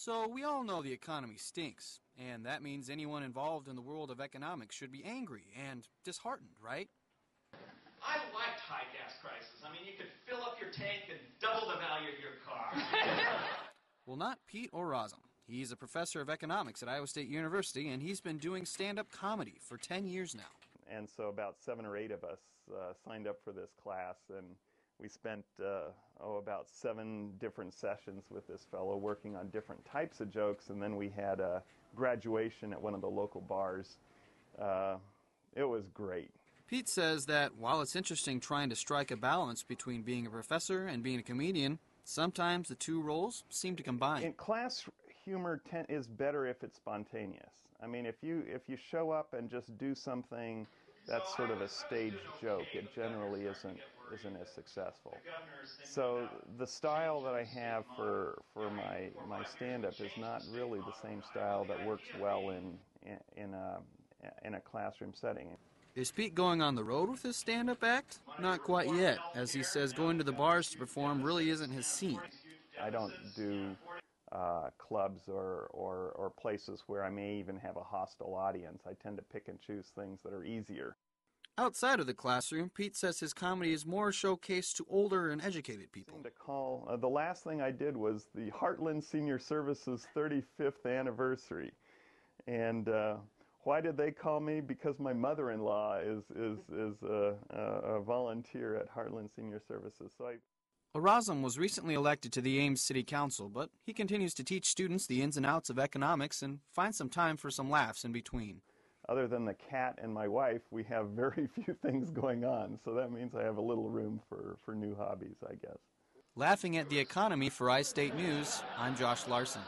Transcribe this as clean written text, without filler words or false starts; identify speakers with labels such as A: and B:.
A: So we all know the economy stinks, and that means anyone involved in the world of economics should be angry and disheartened, right?
B: I liked high gas prices. I mean, you could fill up your tank and double the value of your car.
A: Well, not Pete Orazem. He's a professor of economics at Iowa State University, and he's been doing stand-up comedy for 10 years now.
C: And so about 7 or 8 of us signed up for this class, and we spent about 7 different sessions with this fellow working on different types of jokes, and then we had a graduation at one of the local bars. It was great.
A: Pete says that while it's interesting trying to strike a balance between being a professor and being a comedian, sometimes the two roles seem to combine.
C: In class, humor is better if it's spontaneous. I mean, if you show up and just do something that's sort of a staged joke, it generally isn't as successful. So the style that I have for my stand-up is not really the same style that works well in a classroom setting.
A: Is Pete going on the road with his stand-up act? Not quite yet, as he says going to the bars to perform really isn't his scene.
C: I don't do clubs or places where I may even have a hostile audience. I tend to pick and choose things that are easier.
A: Outside of the classroom, Pete says his comedy is more showcased to older and educated people.
C: The last thing I did was the Heartland Senior Services 35th anniversary. And why did they call me? Because my mother-in-law is a volunteer at Heartland Senior Services. So
A: Orazem was recently elected to the Ames City Council, but he continues to teach students the ins and outs of economics and find some time for some laughs in between.
C: Other than the cat and my wife, we have very few things going on, so that means I have a little room for new hobbies, I guess.
A: Laughing at the economy for iState News, I'm Josh Larson.